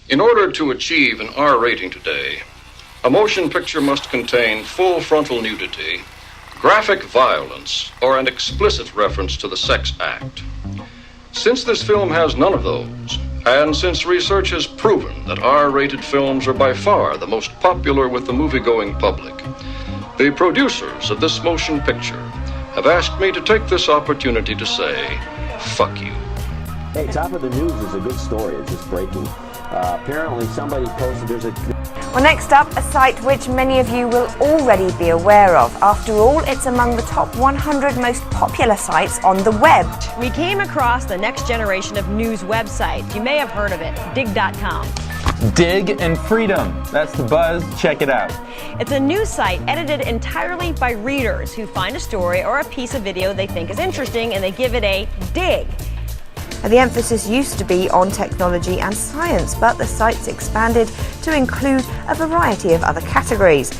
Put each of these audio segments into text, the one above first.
In order to achieve an R rating today, a motion picture must contain full frontal nudity, graphic violence, or an explicit reference to the sex act. Since this film has none of those, and since research has proven that R-rated films are by far the most popular with the movie-going public, the producers of this motion picture have asked me to take this opportunity to say, fuck you. Hey, top of the news is a good story. It's just breaking. Apparently somebody posted Well, next up, a site which many of you will already be aware of. After all, it's among the top 100 most popular sites on the web. We came across the next generation of news website. You may have heard of it, Digg.com. Digg and freedom. That's the buzz. Check it out. It's a news site edited entirely by readers who find a story or a piece of video they think is interesting and they give it a dig. The emphasis used to be on technology and science, but the site's expanded to include a variety of other categories.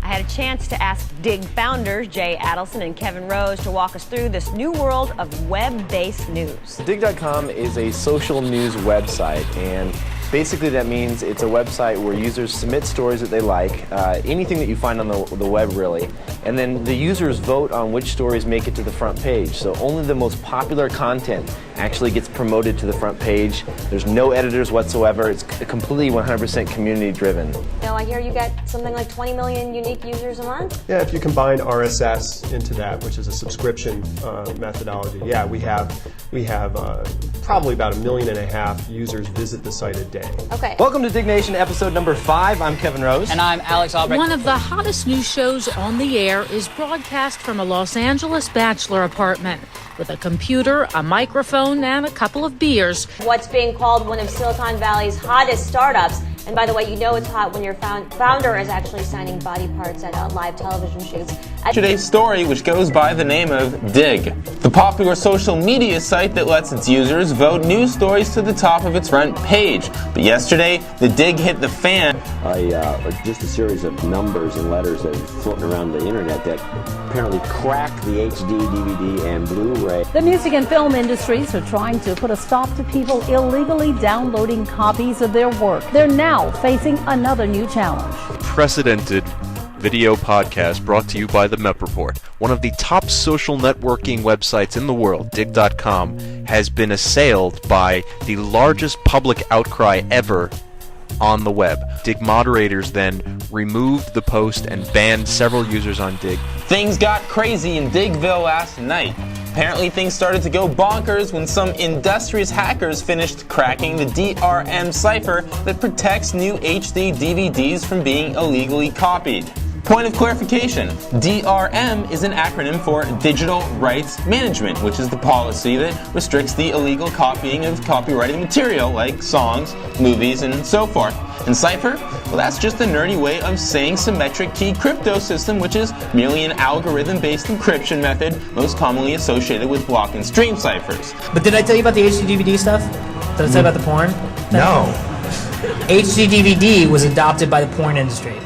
I had a chance to ask Digg founders Jay Adelson and Kevin Rose to walk us through this new world of web-based news. Digg.com is a social news website, and basically that means it's a website where users submit stories that they like, anything that you find on the web really, and then the users vote on which stories make it to the front page. So only the most popular content actually gets promoted to the front page. There's no editors whatsoever. It's completely 100% community driven. Now I hear you get something like 20 million unique users a month? Yeah, if you combine RSS into that, which is a subscription methodology, yeah, we have probably about 1.5 million users visit the site a day. Okay. Welcome to Digg Nation, episode number 5. I'm Kevin Rose. And I'm Alex Albrecht. One of the hottest news shows on the air is broadcast from a Los Angeles bachelor apartment with a computer, a microphone, and a couple of beers. What's being called one of Silicon Valley's hottest startups. And by the way, you know it's hot when your founder is actually signing body parts at live television shoots. Today's story, which goes by the name of Digg, the popular social media site that lets its users vote news stories to the top of its front page. But yesterday, the Digg hit the fan. just a series of numbers and letters that are floating around the internet that apparently crack the HD, DVD, and Blu-ray. The music and film industries are trying to put a stop to people illegally downloading copies of their work. They're now facing another new challenge. Precedented video podcast brought to you by the MEP Report. One of the top social networking websites in the world, Digg.com, has been assailed by the largest public outcry ever on the web. Digg moderators then removed the post and banned several users on Digg. Things got crazy in Diggville last night. Apparently things started to go bonkers when some industrious hackers finished cracking the DRM cipher that protects new HD DVDs from being illegally copied. Point of clarification, DRM is an acronym for Digital Rights Management, which is the policy that restricts the illegal copying of copyrighted material like songs, movies, and so forth. And cipher? Well, that's just a nerdy way of saying symmetric key crypto system, which is merely an algorithm-based encryption method most commonly associated with block and stream ciphers. But did I tell you about the HD DVD stuff? Did I tell you about the porn? No. HD DVD was adopted by the porn industry.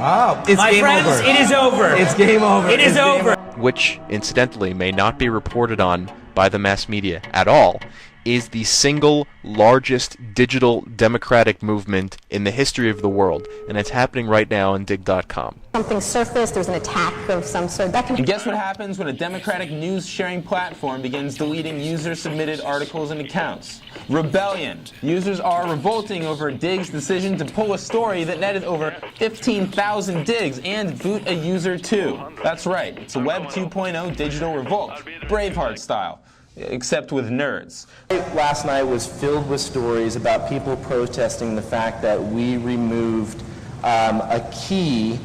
Oh, it's My game friends, over. it is over. It's game over. It is over. Which, incidentally, may not be reported on by the mass media at all, is the single largest digital democratic movement in the history of the world, and it's happening right now on Digg.com. Something surfaced, there's an attack of some sort. And guess what happens when a democratic news-sharing platform begins deleting user-submitted articles and accounts? Rebellion. Users are revolting over Digg's decision to pull a story that netted over 15,000 digs and boot a user too. That's right, it's a Web 2.0 digital revolt, Braveheart style. Except with nerds. Last night was filled with stories about people protesting the fact that we removed a key.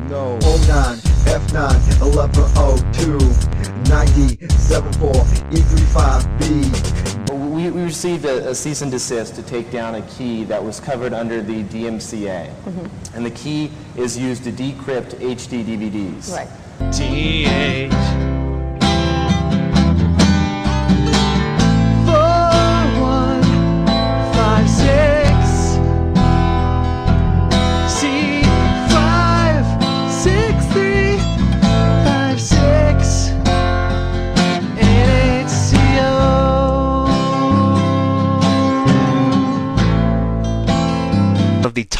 No. 09, F9, 1102, 9074, E35B. We received a cease and desist to take down a key that was covered under the DMCA. Mm-hmm. And the key is used to decrypt HD DVDs. Right. TH.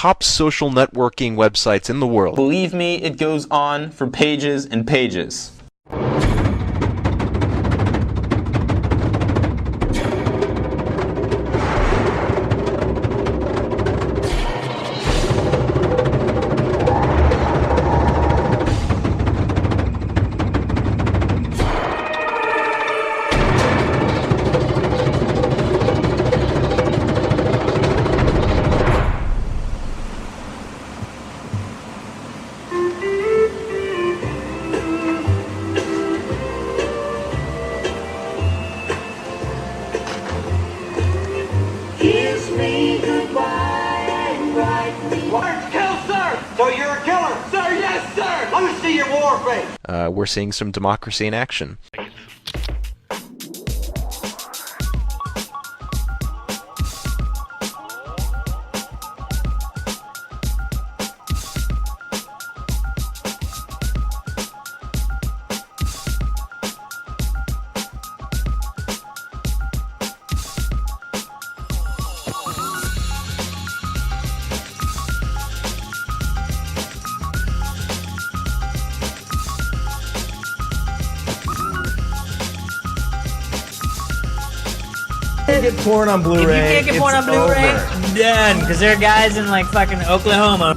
top social networking websites in the world. Believe me, it goes on for pages and pages. Kiss me goodbye and write me. Word to kill, sir! So you're a killer? Sir, yes, sir! Let me see your war face! We're seeing some democracy in action. You can't get porn on Blu-ray. If you can't get porn on Blu-ray, done. Because there are guys in like fucking Oklahoma.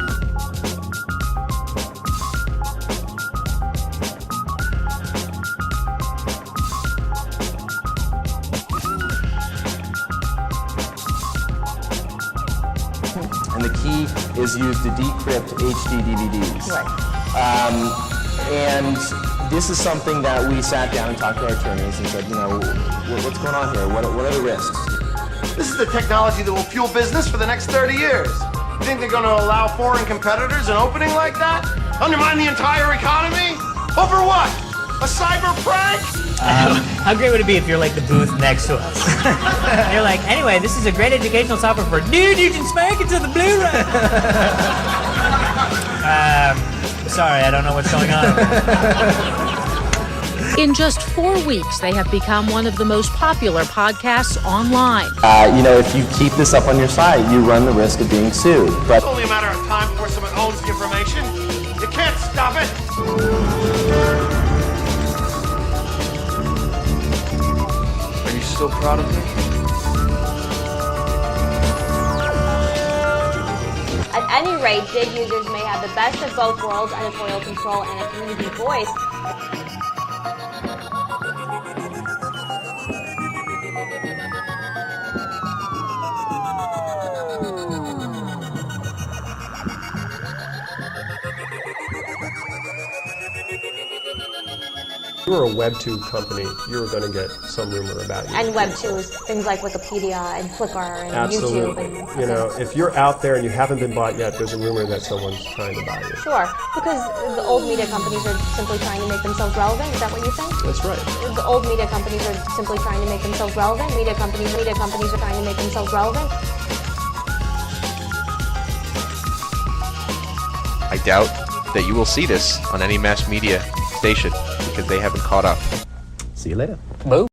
And the key is used to decrypt HD DVDs. Right. And this is something that we sat down and talked to our attorneys and said, you know, what's going on here? What are the risks? This is the technology that will fuel business for the next 30 years. You think they're going to allow foreign competitors an opening like that? Undermine the entire economy? Over what? A cyber prank? How great would it be if you're like the booth next to us? You're like, anyway, this is a great educational software for dude, you can spank it to the Blu-ray. Sorry, I don't know what's going on. In just 4 weeks, they have become one of the most popular podcasts online. You know, if you keep this up on your site, you run the risk of being sued. But It's only a matter of time before someone owns the information. You can't stop it. Are you still proud of me? At any rate, Digg users may have the best of both worlds, editorial control and a community voice. If you were a Web 2 company, you were going to get some rumor about you. And Web 2s, things like Wikipedia and Flickr and YouTube. Absolutely. You know, if you're out there and you haven't been bought yet, there's a rumor that someone's trying to buy you. Sure, because the old media companies are simply trying to make themselves relevant. Is that what you think? That's right. The old media companies are simply trying to make themselves relevant. Media companies are trying to make themselves relevant. I doubt that you will see this on any mass media station because they haven't caught up. see you later. Boo.